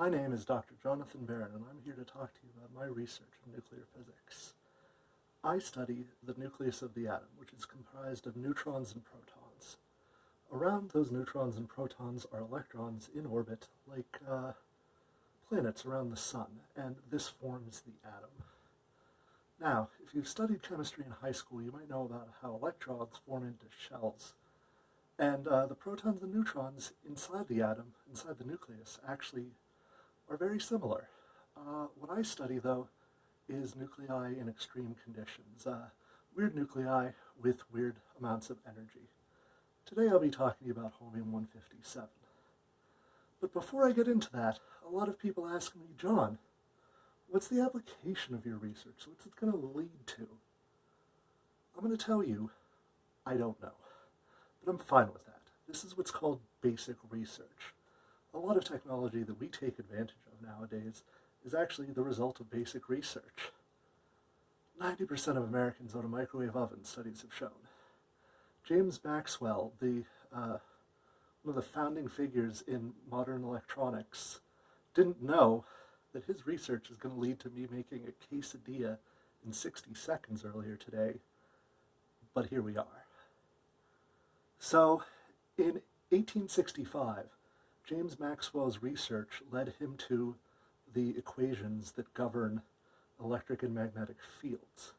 My name is Dr. Jonathan Barron, and I'm here to talk to you about my research in nuclear physics. I study the nucleus of the atom, which is comprised of neutrons and protons. Around those neutrons and protons are electrons in orbit, like planets around the sun, and this forms the atom. Now, if you've studied chemistry in high school, you might know about how electrons form into shells. And the protons and neutrons inside the atom, inside the nucleus, actually are very similar. What I study, though, is nuclei in extreme conditions, weird nuclei with weird amounts of energy. Today I'll be talking about holmium-157. But before I get into that, a lot of people ask me, John, what's the application of your research? What's it going to lead to? I'm going to tell you, I don't know. But I'm fine with that. This is what's called basic research. A lot of technology that we take advantage of nowadays is actually the result of basic research. 90% of Americans own a microwave oven, studies have shown. James Maxwell, one of the founding figures in modern electronics, didn't know that his research is going to lead to me making a quesadilla in 60 seconds earlier today, but here we are. So, in 1865, James Maxwell's research led him to the equations that govern electric and magnetic fields.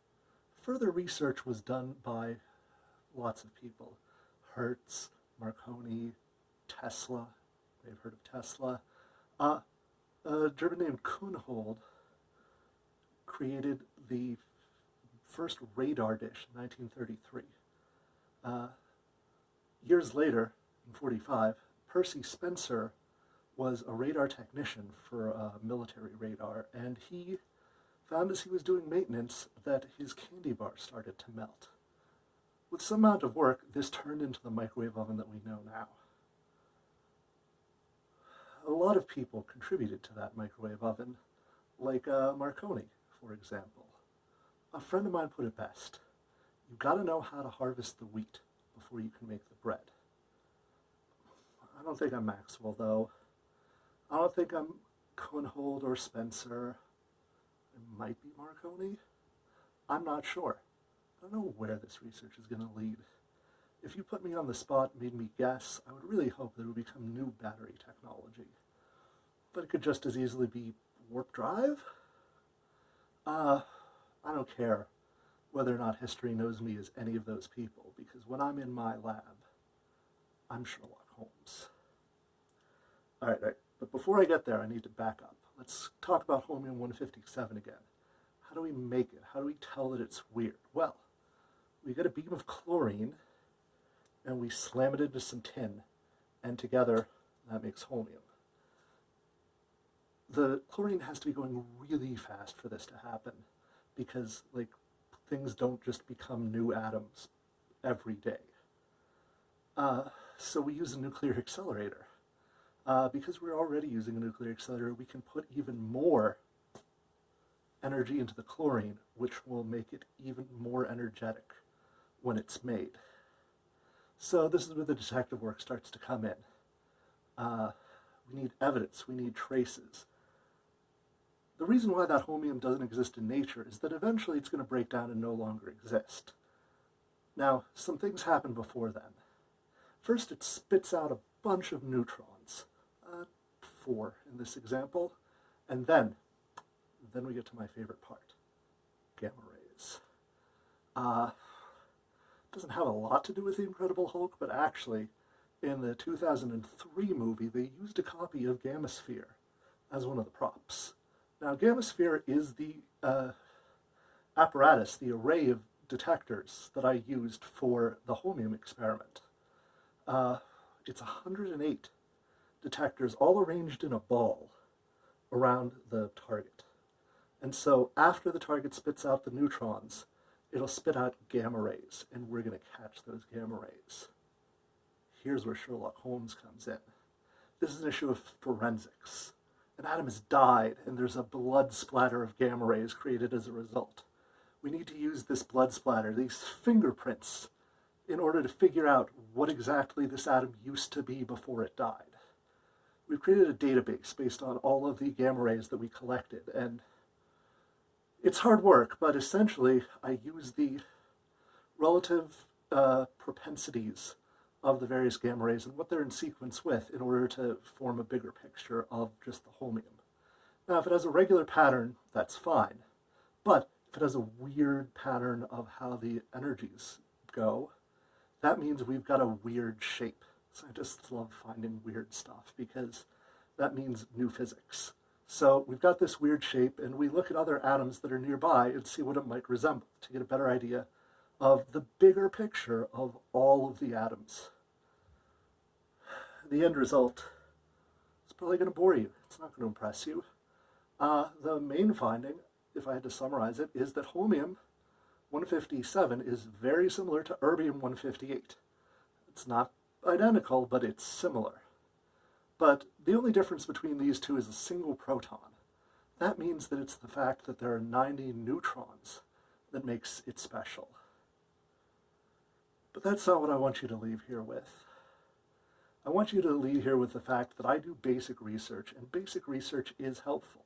Further research was done by lots of people. Hertz, Marconi, Tesla, you may have heard of Tesla. A German named Kuhnhold created the first radar dish in 1933. Years later, in 1945, Percy Spencer was a radar technician for military radar, and he found as he was doing maintenance that his candy bar started to melt. With some amount of work, this turned into the microwave oven that we know now. A lot of people contributed to that microwave oven, like Marconi, for example. A friend of mine put it best: you've got to know how to harvest the wheat before you can make the bread. I don't think I'm Maxwell, though. I don't think I'm Kuhnhold or Spencer. It might be Marconi. I'm not sure. I don't know where this research is going to lead. If you put me on the spot and made me guess, I would really hope that it would become new battery technology. But it could just as easily be warp drive? I don't care whether or not history knows me as any of those people, because when I'm in my lab, I'm Sherlock Holmes. All right, but before I get there, I need to back up. Let's talk about holmium-157 again. How do we make it? How do we tell that it's weird? Well, we get a beam of chlorine, and we slam it into some tin, and together, that makes holmium. The chlorine has to be going really fast for this to happen, because, things don't just become new atoms every day. So we use a nuclear accelerator. Because we're already using a nuclear accelerator, we can put even more energy into the chlorine, which will make it even more energetic when it's made. So this is where the detective work starts to come in. We need evidence, we need traces. The reason why that holmium doesn't exist in nature is that eventually it's going to break down and no longer exist. Now, some things happen before then. First, it spits out a bunch of neutrons, 4 in this example, and then we get to my favorite part, gamma rays. Doesn't have a lot to do with the Incredible Hulk, but actually, in the 2003 movie, they used a copy of Gammasphere as one of the props. Now, Gammasphere is the apparatus, the array of detectors that I used for the holmium experiment. It's 108 detectors all arranged in a ball around the target. And so after the target spits out the neutrons, it'll spit out gamma rays, and we're going to catch those gamma rays. Here's where Sherlock Holmes comes in. This is an issue of forensics. An atom has died, and there's a blood splatter of gamma rays created as a result. We need to use this blood splatter, these fingerprints, in order to figure out what exactly this atom used to be before it died. we've created a database based on all of the gamma rays that we collected, and it's hard work, but essentially I use the relative propensities of the various gamma rays and what they're in sequence with in order to form a bigger picture of just the holmium. Now, if it has a regular pattern, that's fine, but if it has a weird pattern of how the energies go, that means we've got a weird shape. Scientists love finding weird stuff because that means new physics. So we've got this weird shape, and we look at other atoms that are nearby and see what it might resemble to get a better idea of the bigger picture of all of the atoms. The end result is probably going to bore you. It's not going to impress you. The main finding, if I had to summarize it, is that holmium-157 is very similar to erbium-158. It's not identical, but it's similar. But the only difference between these two is a single proton. That means that it's the fact that there are 90 neutrons that makes it special. But that's not what I want you to leave here with. I want you to leave here with the fact that I do basic research, and basic research is helpful.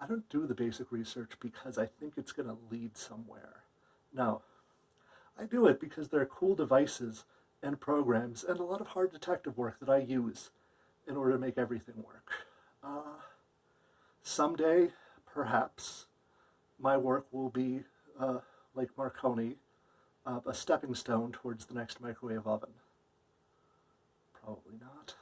I don't do the basic research because I think it's going to lead somewhere. No. I do it because there are cool devices and programs and a lot of hard detective work that I use in order to make everything work. Someday, perhaps, my work will be, like Marconi, a stepping stone towards the next microwave oven. Probably not.